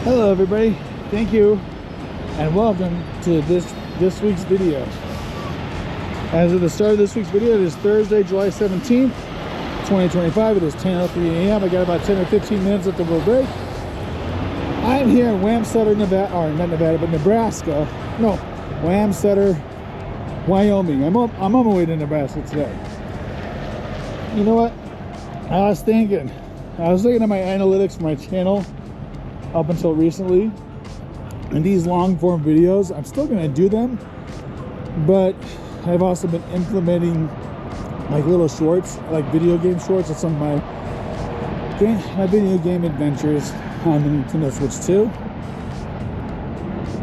Hello everybody, thank you and welcome to this week's video. As of the start of this week's video, it is Thursday, July 17th, 2025. It is 10:03 a.m. I got about 10 or 15 minutes left to go break. I'm here in Wamsutter, Nevada, or not Nevada, but Nebraska. No, Wamsutter, Wyoming. I'm on my way to Nebraska today. You know what? I was looking at my analytics for my channel up until recently, and these long form videos, I'm still going to do them, but I've also been implementing like little shorts, like video game shorts of some of my video game adventures on the Nintendo Switch 2.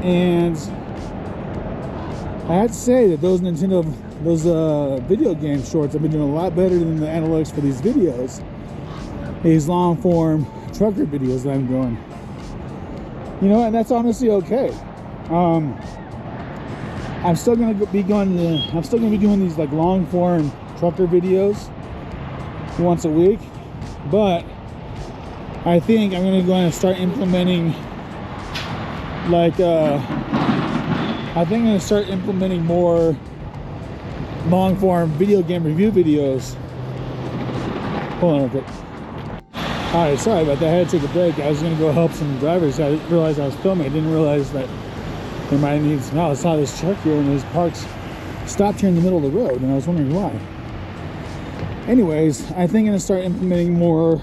And I have to say that those video game shorts have been doing a lot better than the analytics for these videos, these long form trucker videos that I'm doing. You know, and that's honestly okay. I'm still gonna be doing these like long form trucker videos once a week, but I think I'm gonna start implementing more long form video game review videos. Hold on real quick. Alright, sorry about that. I had to take a break. I was going to go help some drivers. I didn't realize I was filming. I didn't realize that they might need some help. I saw this truck here and his parks stopped here in the middle of the road, and I was wondering why. Anyways, I think I'm going to start implementing more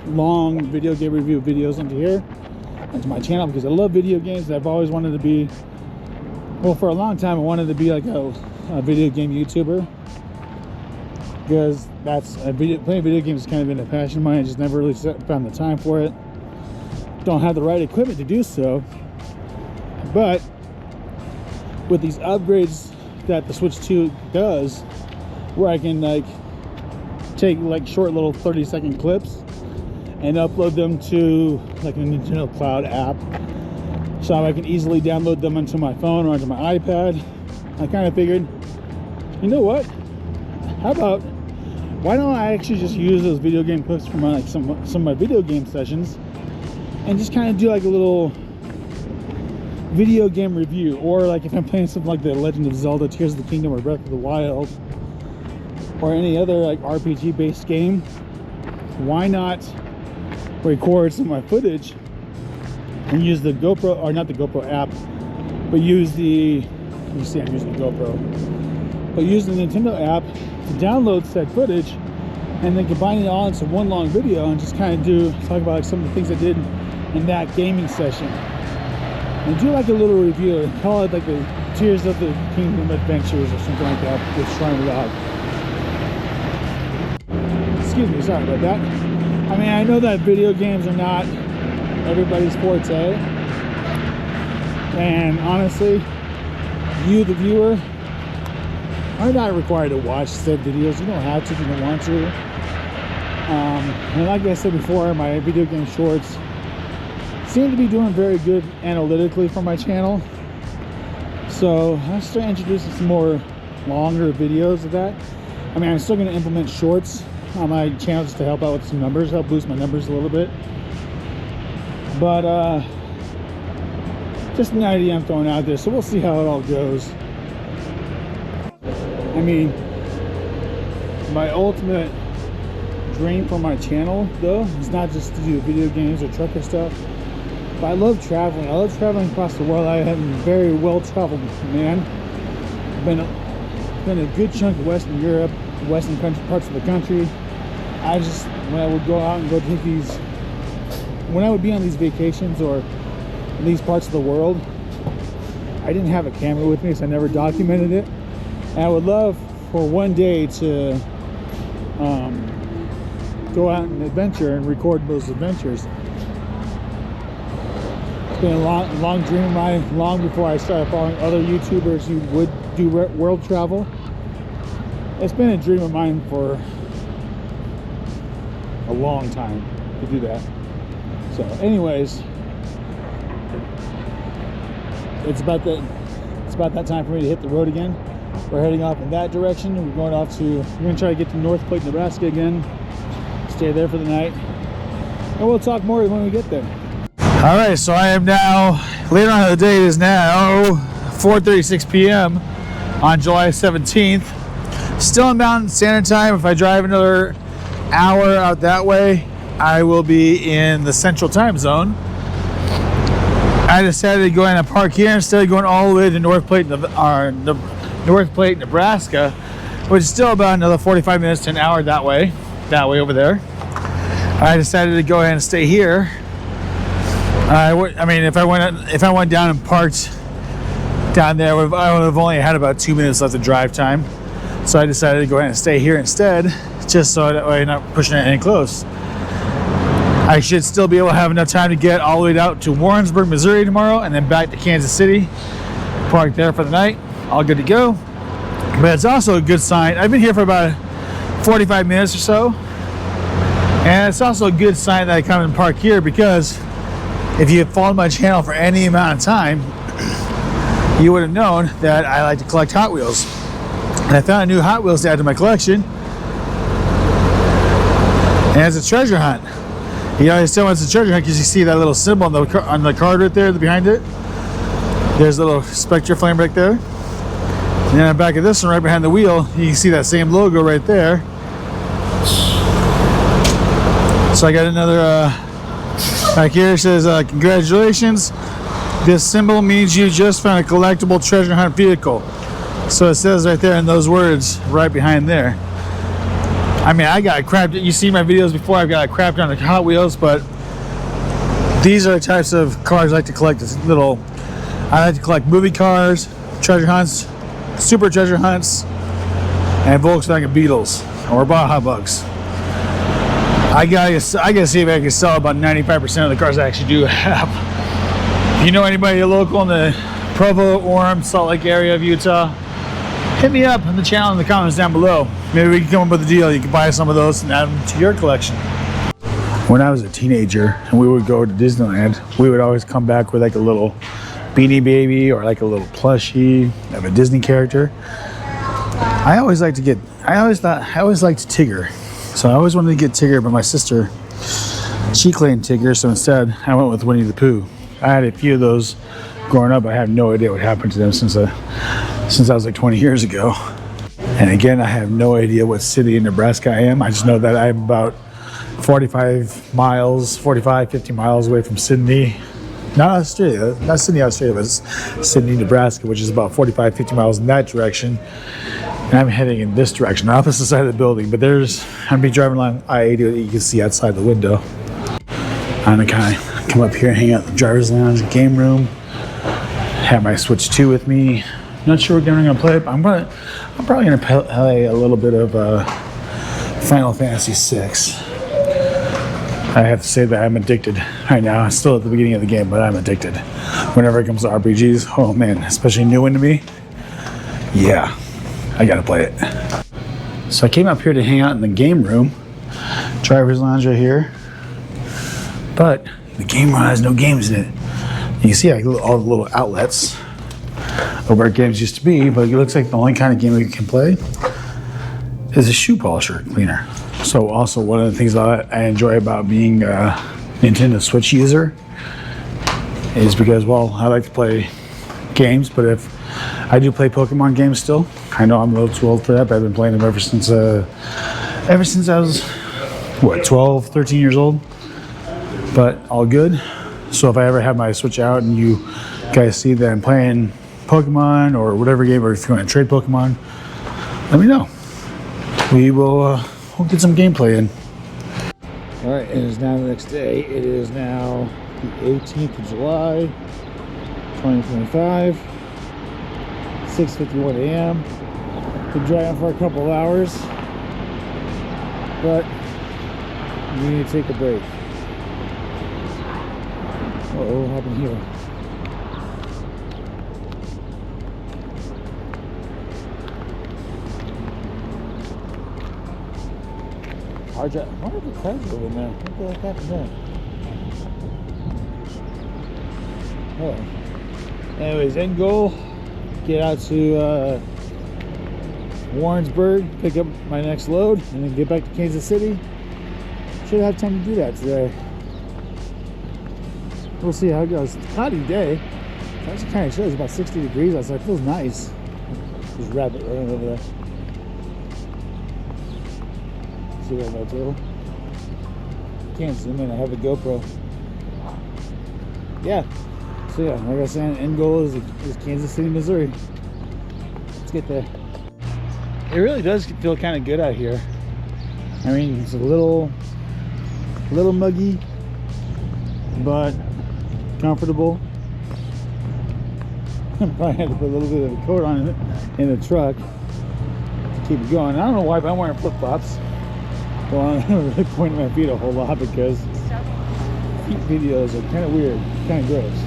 long video game review videos into my channel, because I love video games. I've always wanted to be, well, for a long time, I wanted to be like a video game YouTuber, because playing video games has kind of been a passion of mine. I just never really found the time for it. Don't have the right equipment to do so. But with these upgrades that the Switch 2 does, where I can like take like short little 30-second clips and upload them to like a Nintendo Cloud app, so I can easily download them onto my phone or onto my iPad, I kind of figured, you know what? How about, why don't I actually just use those video game clips from like some of my video game sessions and just kind of do like a little video game review, or like if I'm playing something like The Legend of Zelda Tears of the Kingdom or Breath of the Wild or any other like RPG based game, why not record some of my footage and use the GoPro, or not the GoPro app, but use the, you see I'm using the GoPro, but use the Nintendo app to download said footage and then combine it all into one long video and just kind of talk about like some of the things I did in that gaming session, and do like a little review and call it like the Tears of the Kingdom Adventures or something like that with Shrine Log. Excuse me, sorry about that. I mean, I know that video games are not everybody's forte, and honestly, you the viewer are not required to watch said videos. You don't have to if you don't want to. And like I said before, my video game shorts seem to be doing very good analytically for my channel. So I'm starting introducing some more longer videos of that. I mean, I'm still going to implement shorts on my channel just to help out with some numbers, help boost my numbers a little bit. But just an idea I'm throwing out there, so we'll see how it all goes. I mean, my ultimate dream for my channel, though, is not just to do video games or trucker stuff, but I love traveling. I love traveling across the world. I am a very well-traveled man. I've been a good chunk of Western Europe, Western parts of the country. When I would go out and go take these, when I would be on these vacations or in these parts of the world, I didn't have a camera with me, so I never documented it. And I would love for one day to go out and adventure and record those adventures. It's been a long dream of mine, long before I started following other YouTubers who would do world travel. It's been a dream of mine for a long time to do that. So anyways, it's about that time for me to hit the road again. We're heading off in that direction. We're going to try to get to North Platte, Nebraska again. Stay there for the night. And we'll talk more when we get there. All right, so I am now, later on in the day, it is now 4:36 p.m. on July 17th. Still in Mountain Standard Time. If I drive another hour out that way, I will be in the Central Time Zone. I decided to go in and park here instead of going all the way to North Platte, Nebraska, which is still about another 45 minutes to an hour that way over there. I decided to go ahead and stay here. I mean, if I went down and parked down there, I would have only had about 2 minutes left of drive time. So I decided to go ahead and stay here instead, just so that way I'm not pushing it any close. I should still be able to have enough time to get all the way out to Warrensburg, Missouri tomorrow, and then back to Kansas City, park there for the night, all good to go. But it's also a good sign. I've been here for about 45 minutes or so, and it's also a good sign that I come and park here, because if you have followed my channel for any amount of time, you would have known that I like to collect Hot Wheels. And I found a new Hot Wheels to add to my collection. And it's a treasure hunt. You know, I still want it's a treasure hunt because you see that little symbol on the card right there behind it. There's a little Spectre flame right there. And then on the back of this one, right behind the wheel, you can see that same logo right there. So I got another... Back here it says, congratulations. This symbol means you just found a collectible treasure hunt vehicle. So it says right there in those words, right behind there. I mean, I got crapped. You see my videos before, I've got crapped on the Hot Wheels, but these are the types of cars I like to collect. I like to collect movie cars, treasure hunts, super treasure hunts, and Volkswagen Beetles or Baja Bugs. I gotta see if I can sell about 95% of the cars I actually do have. If you know anybody local in the Provo, Orem, Salt Lake area of Utah, hit me up on the channel in the comments down below. Maybe we can come up with a deal. You can buy some of those and add them to your collection. When I was a teenager and we would go to Disneyland, we would always come back with like a little Beanie Baby or like a little plushie of a Disney character. I always liked Tigger. So I always wanted to get Tigger, but my sister, she claimed Tigger, so instead I went with Winnie the Pooh. I had a few of those growing up. I have no idea what happened to them since I was like 20 years ago. And again, I have no idea what city in Nebraska I am. I just know that I'm about 50 miles away from Sydney. Not Sydney, Australia, but Sydney, Nebraska, which is about 45, 50 miles in that direction. And I'm heading in this direction, the opposite side of the building. But I'm gonna be driving along I-80 that you can see outside the window. I'm gonna kind of come up here and hang out in the driver's lounge, game room. Have my Switch 2 with me. Not sure what game I'm gonna play, but I'm probably gonna play a little bit of Final Fantasy VI. I have to say that I'm addicted right now. I'm still at the beginning of the game, but I'm addicted. Whenever it comes to RPGs, oh man, especially new one to me. Yeah, I gotta play it. So I came up here to hang out in the game room. Driver's lounge right here. But the game room has no games in it. You can see like all the little outlets of where games used to be, but it looks like the only kind of game we can play is a shoe polisher cleaner. So also one of the things that I enjoy about being a Nintendo Switch user is because, well, I like to play games, but if I do play Pokemon games still, I know I'm a little too old for that, but I've been playing them ever since I was, 12, 13 years old, but all good. So if I ever have my Switch out and you guys see that I'm playing Pokemon or whatever game, or if you want to trade Pokemon, let me know. We'll get some gameplay in. All right, it is now the next day. It is now the 18th of July, 2025, 6:51 a.m. Been driving for a couple of hours, but we need to take a break. Uh-oh, what happened here? Why did the cars go in there? What the heck happened there? Oh. Anyways, end goal, get out to Warrensburg, pick up my next load, and then get back to Kansas City. Should have time to do that today. we'll see how it goes. It's a cloudy day. It's actually kind of chilly. It's about 60 degrees outside. It feels nice. There's a rabbit running over there. See that little turtle? Can't zoom in. I have a GoPro. Yeah. So yeah, like I said, end goal is Kansas City, Missouri. Let's get there. It really does feel kind of good out here. I mean, it's a little muggy, but comfortable. I probably had to put a little bit of a coat on it in the truck to keep it going. I don't know why, but I'm wearing flip-flops. Well, I'm not really pointing my feet a whole lot because feet videos are kind of weird, kind of gross.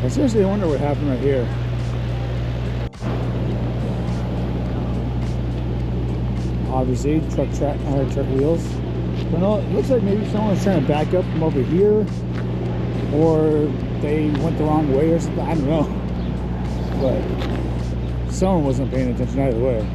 I seriously wonder what happened right here. Obviously, truck wheels. But no, it looks like maybe someone was trying to back up from over here, or they went the wrong way or something. I don't know. But someone wasn't paying attention either way.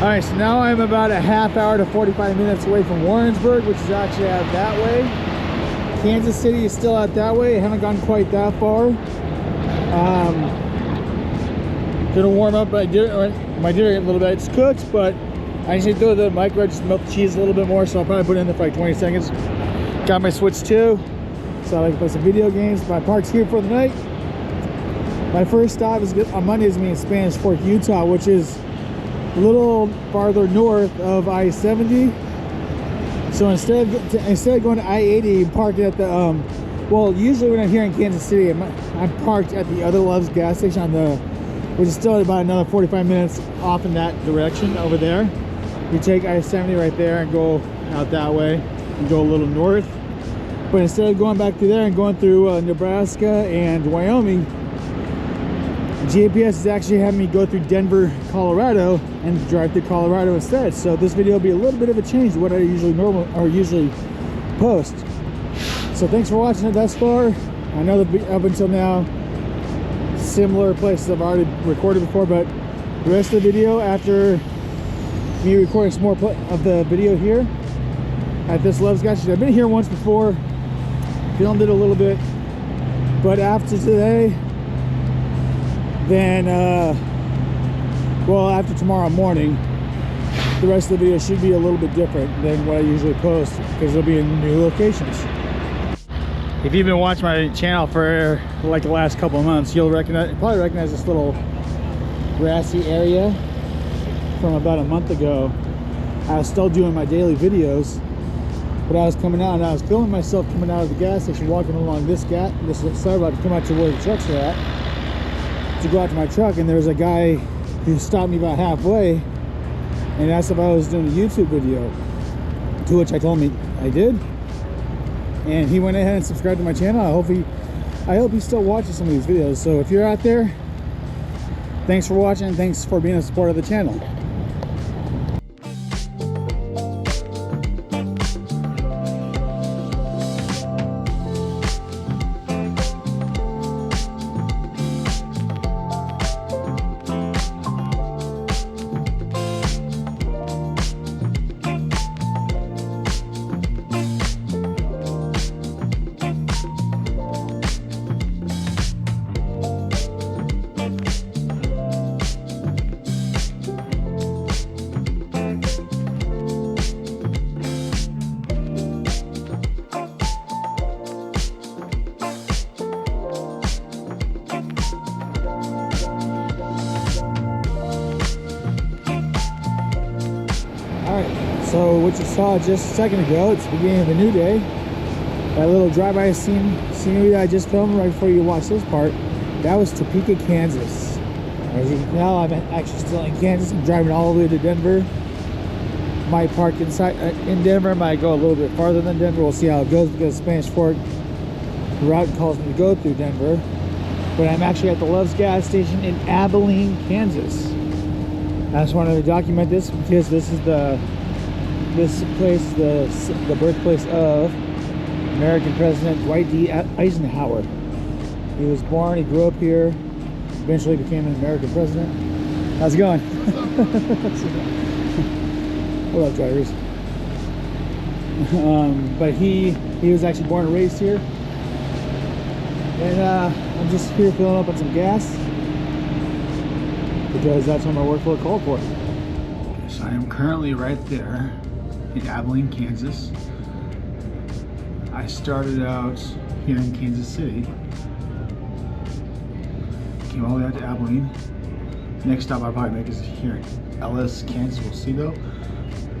All right, so now I'm about a half hour to 45 minutes away from Warrensburg, which is actually out that way. Kansas City is still out that way. I haven't gone quite that far. Gonna warm up my dinner a little bit. It's cooked, but I just need to do the micro, just melt the cheese a little bit more, so I'll probably put it in there for like 20 seconds. Got my Switch 2, so I like to play some video games. My park's here for the night. My first stop is on Monday is me in Spanish Fork, Utah, which is a little farther north of I-70. So instead of going to I-80, parked at the well, usually when I'm here in Kansas City, I'm parked at the other Love's gas station on the, which is still about another 45 minutes off in that direction over there. You take I-70 right there and go out that way and go a little north. But instead of going back through there and going through Nebraska and Wyoming, GPS is actually having me go through Denver, Colorado, and drive through Colorado instead. So this video will be a little bit of a change to what I usually post. So thanks for watching it thus far. I know that up until now, similar places I've already recorded before, but the rest of the video, after me recording some more of the video here at this Love's gas station. I've been here once before, filmed it a little bit, but after today, then well, after tomorrow morning, the rest of the video should be a little bit different than what I usually post, because they'll be in new locations. If you've been watching my channel for like the last couple of months, you'll probably recognize this little grassy area from about a month ago. I was still doing my daily videos, but I was coming out and I was filming myself coming out of the gas station, walking along this side about to come out to where the trucks are at, to go out to my truck, and there was a guy who stopped me about halfway and asked if I was doing a YouTube video, to which I told him I did. And he went ahead and subscribed to my channel. I hope he's still watching some of these videos. So if you're out there, thanks for watching and thanks for being a supporter of the channel. So what you saw just a second ago, it's the beginning of a new day. That little drive-by scenery that I just filmed right before you watch this part, that was Topeka, Kansas. As you can tell, I'm actually still in Kansas. I'm driving all the way to Denver. Might park inside in Denver, might go a little bit farther than Denver. We'll see how it goes, because Spanish Fork route calls me to go through Denver. But I'm actually at the Love's gas station in Abilene, Kansas. I just wanted to document this because this place, the birthplace of American President Dwight D. Eisenhower. He was born, he grew up here, eventually became an American president. How's it going? What up, drivers? But he was actually born and raised here. And I'm just here filling up on some gas, because that's what my workflow called for. So I am currently right there in Abilene, Kansas. I started out here in Kansas City, came all the way out to Abilene. Next stop I'll probably make is here in Ellis, Kansas. We'll see though.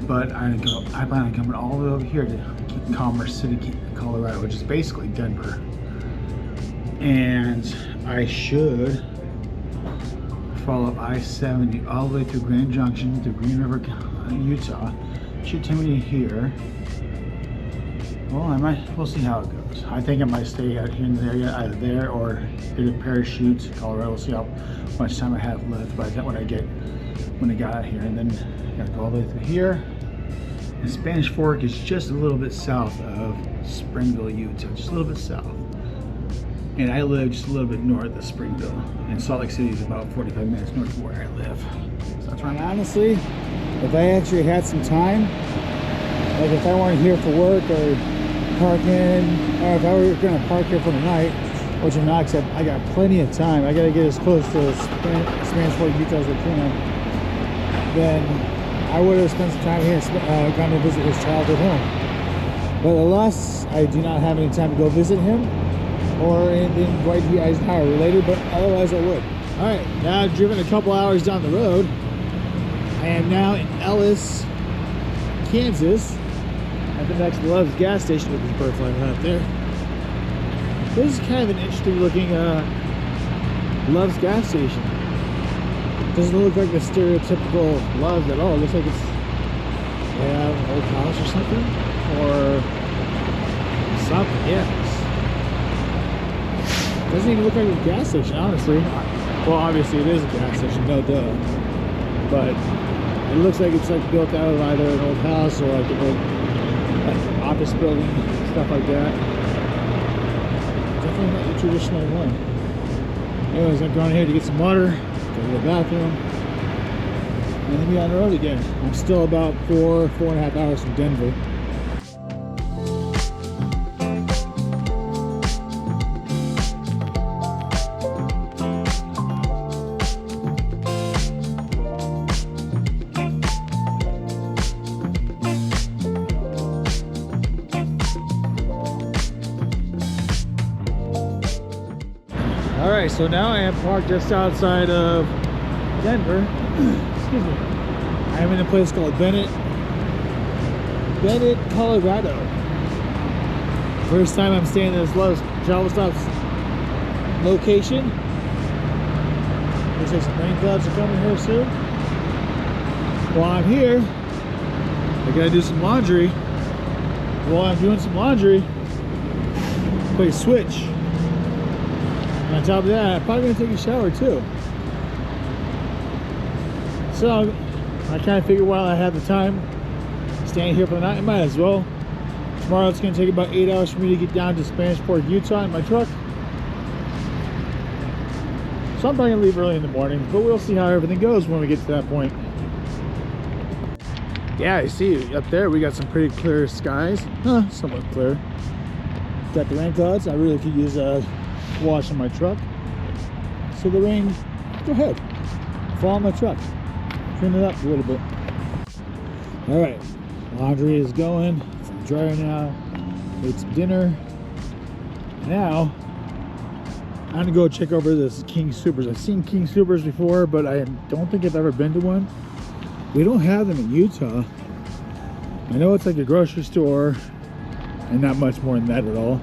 But I plan on coming all the way over here to Commerce City, Colorado, which is basically Denver. And I should follow up I-70 all the way through Grand Junction to Green River, Utah. Should take me here. Well, we'll see how it goes. I think I might stay out here in the area, either there or hit a parachute to Colorado. We'll see how much time I have left by that when I get out here. And then I gotta go all the way through here. And Spanish Fork is just a little bit south of Springville, Utah, just a little bit south. And I live just a little bit north of Springville. And Salt Lake City is about 45 minutes north of where I live. So that's right. Honestly, if I actually had some time, like if I weren't here for work or parking, or if I were gonna park here for the night, which I'm not, except I got plenty of time. I gotta get as close to Spanish Fork, Utah as I can. Then I would have spent some time here, gone to visit his childhood home. But alas, I do not have any time to go visit him or anything Dwight D. Eisenhower related, but otherwise I would. All right, now I've driven a couple hours down the road. I am now in Ellis, Kansas. at the next Love's gas station with this bird flying out there. This is kind of an interesting looking Love's gas station. Doesn't look like the stereotypical Love's at all. It looks like it's an old house or something, or something. Yeah. Doesn't even look like a gas station, honestly. Well, obviously it is a gas station, no duh. But it looks like it's like built out of either an old house or like an old office building, stuff like that. Definitely not the traditional one. Anyways, I'm going here to get some water, go to the bathroom, and then be on the road again. I'm still about 4.5 hours from Denver. Alright, so now I am parked just outside of Denver. Excuse me. I am in a place called Bennett, Colorado. First time I'm staying in this Love's travel stops location. Looks like some rain clouds are coming here soon. While I'm here, I gotta do some laundry. While I'm doing some laundry, play Switch. And on top of that, I'm probably gonna take a shower too. So I kind of figured while I have the time, staying here for the night, I might as well. Tomorrow it's gonna take about 8 hours for me to get down to Spanish Fork, Utah in my truck. So I'm probably gonna leave early in the morning, but we'll see how everything goes when we get to that point. Yeah, I see up there we got some pretty clear skies. Somewhat clear. Got the rain clouds. I really could use a wash in my truck. So the rain, go ahead, fall on my truck, trim it up a little bit. All right, laundry is going. It's in the dryer now. Ate some dinner. Now I'm gonna go check over this King Supers. I've seen King Supers before, but I don't think I've ever been to one. We don't have them in Utah. I know it's like a grocery store and not much more than that at all.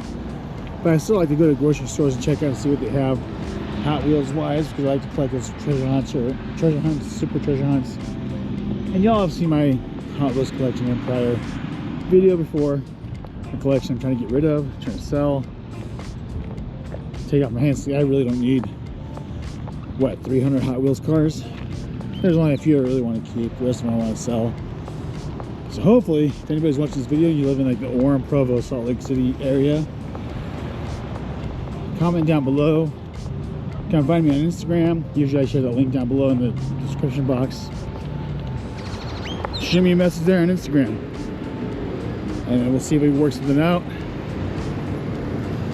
But I still like to go to grocery stores and check out and see what they have Hot Wheels wise, because I like to collect those treasure hunts or treasure hunts, super treasure hunts. And y'all have seen my Hot Wheels collection in a prior video before. The collection I'm trying to get rid of, trying to sell. Take out my hands. I really don't need, what, 300 Hot Wheels cars? There's only a few I really want to keep. The rest of them I want to sell. So hopefully, if anybody's watching this video, you live in like the Orem, Provo, Salt Lake City area, comment down below. You can find me on Instagram. Usually I share the link down below in the description box. Shoot me a message there on Instagram, and we'll see if we can work something out.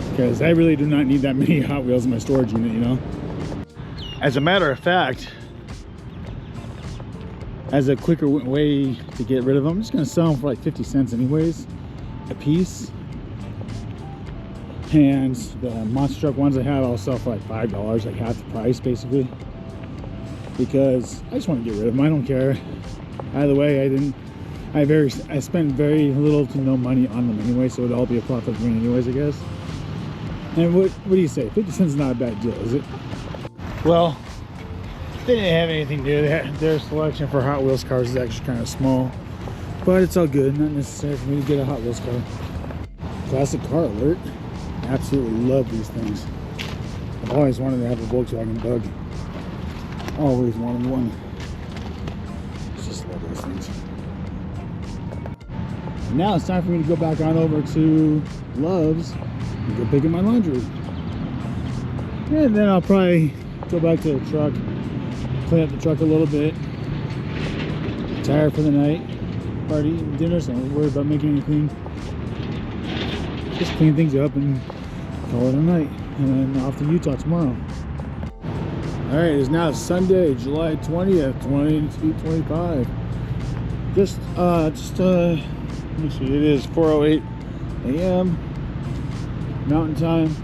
Because I really do not need that many Hot Wheels in my storage unit, you know. As a matter of fact, as a quicker way to get rid of them, I'm just gonna sell them for like 50 cents anyways, a piece. And the monster truck ones I have, I'll sell for like $5, like half the price basically. Because I just want to get rid of them. I don't care. Either way, I spent very little to no money on them anyway, so it'll all be a profit for me anyways, I guess. And what do you say? 50 cents is not a bad deal, is it? Well, they didn't have anything new. Their selection for Hot Wheels cars is actually kind of small, but it's all good. Not necessary for me to get a Hot Wheels car. Classic car alert. Absolutely love these things. I've always wanted to have a Volkswagen Bug. Always wanted one. Just love those things. And now it's time for me to go back on over to Love's and go pick up my laundry. And then I'll probably go back to the truck, clean up the truck a little bit. Tired for the night. Already eating dinner, so I'm not worried about making anything. Just clean things up and call it a night, and then off to Utah tomorrow. All right, it's now Sunday, July 20th, 2025. Let me see, it is 4:08 a.m. Mountain Time.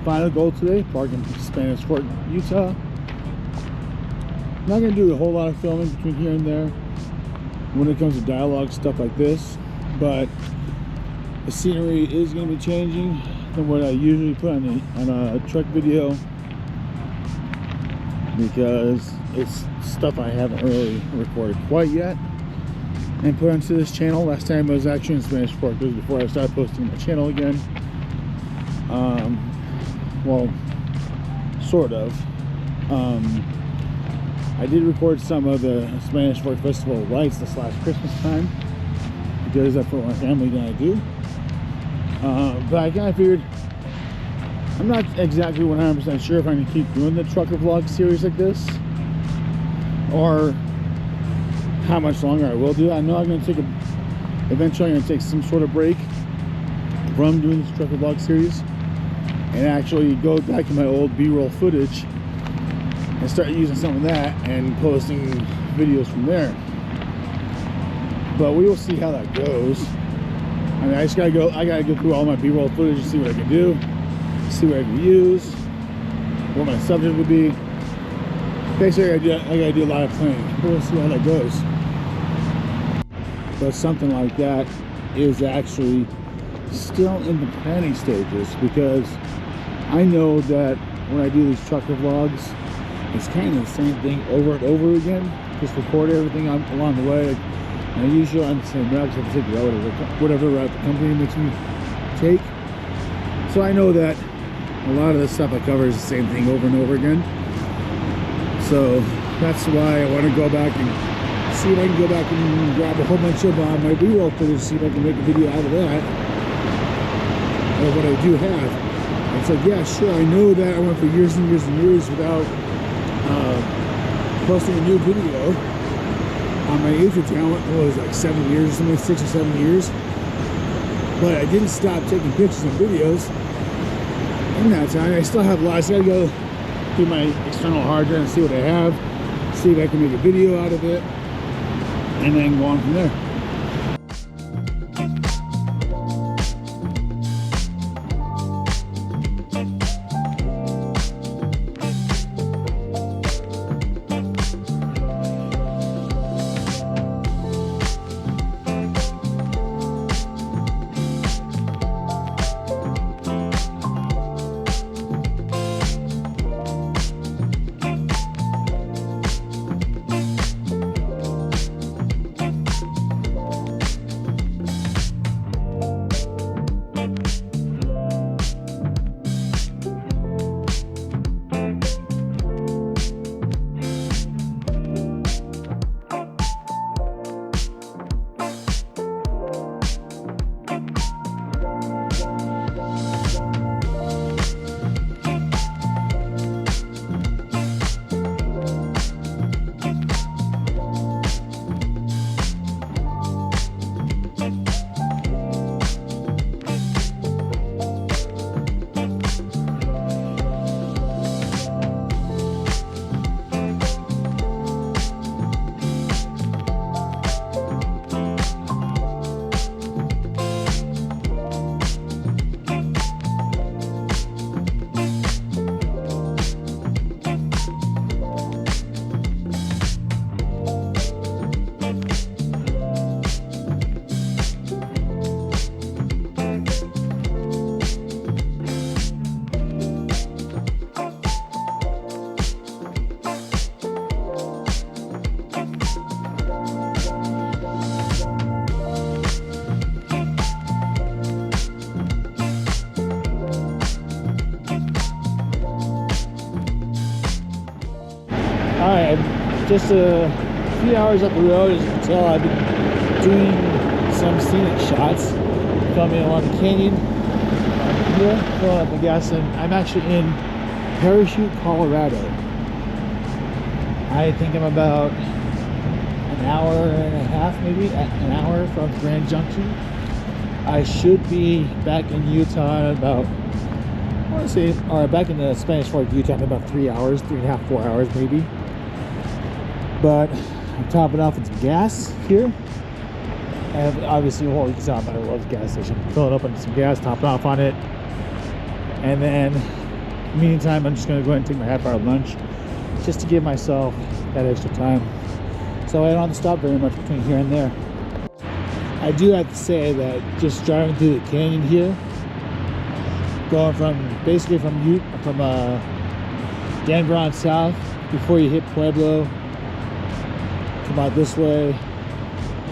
Final goal today, park in Spanish Fork, Utah. Not gonna do a whole lot of filming between here and there. when it comes to dialogue, stuff like this. But the scenery is going to be changing than what I usually put on a truck video, because it's stuff I haven't really recorded quite yet and put onto this channel. Last time I was actually in Spanish Fork. It was before I started posting my channel again. Well, sort of. I did record some of the Spanish Fork Festival lights this last Christmas time, because that's what my family and I do. But I kind of figured, I'm not exactly 100% sure if I'm going to keep doing the trucker vlog series like this, or how much longer I will do. I know I'm going to take eventually I'm going to take some sort of break from doing this trucker vlog series and actually go back to my old B-roll footage and start using some of that and posting videos from there. But we will see how that goes. I mean, I gotta go through all my B-roll footage and see what I can do, see what I can use, what my subject would be. Basically, I gotta do a lot of planning. We'll see how that goes. But something like that is actually still in the planning stages, because I know that when I do these trucker vlogs, it's kind of the same thing over and over again. Just record everything along the way. And I usually on the same route, so I have to take whatever route the company makes me take. So I know that a lot of the stuff I cover is the same thing over and over again. So that's why I want to go back and see if I can go back and grab a whole bunch of my B-roll footage, see if I can make a video out of that, or what I do have. It's like, yeah, sure, I know that I went for years and years and years without posting a new video on my YouTube channel. It was like 7 years or something, 6 or 7 years. But I didn't stop taking pictures and videos in that time. I still have lots. I gotta go through my external hard drive and see what I have, see if I can make a video out of it, and then go on from there. Alright, just a few hours up the road. As you can tell, I've been doing some scenic shots, coming along the canyon here, filling up the gas, and I'm actually in Parachute, Colorado. I think I'm about an hour and a half, maybe an hour from Grand Junction. I should be back in Utah in about, I want to say, or back in the Spanish Fork, Utah in about 3 hours, 3.5, 4 hours maybe. But I'm topping off with some gas here. And obviously, well, you can tell I'm at a Love's gas station. Filling up on some gas, topping off on it. And then, meantime, I'm just going to go ahead and take my half-hour lunch just to give myself that extra time so I don't have to stop very much between here and there. I do have to say that just driving through the canyon here, going from basically from Denver on south before you hit Pueblo, come out this way,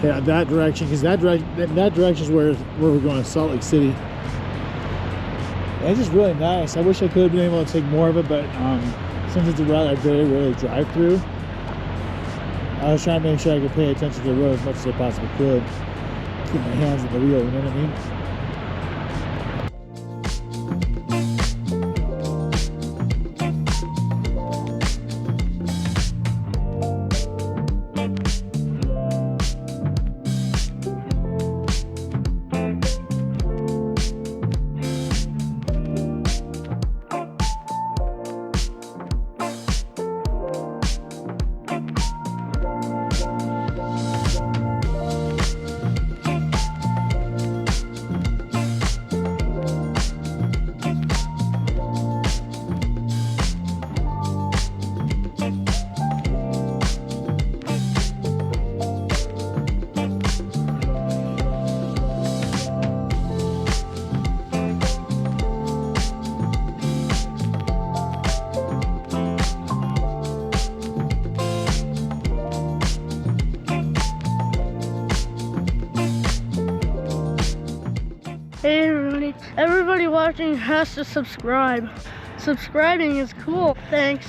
yeah, that direction, because that direction is where we're going, Salt Lake City. And it's just really nice. I wish I could have been able to take more of it, but since it's a route I very rarely drive through, I was trying to make sure I could pay attention to the road as much as I possibly could. Keep my hands on the wheel, you know what I mean? Hey everybody. Everybody watching has to subscribe. Subscribing is cool. Thanks.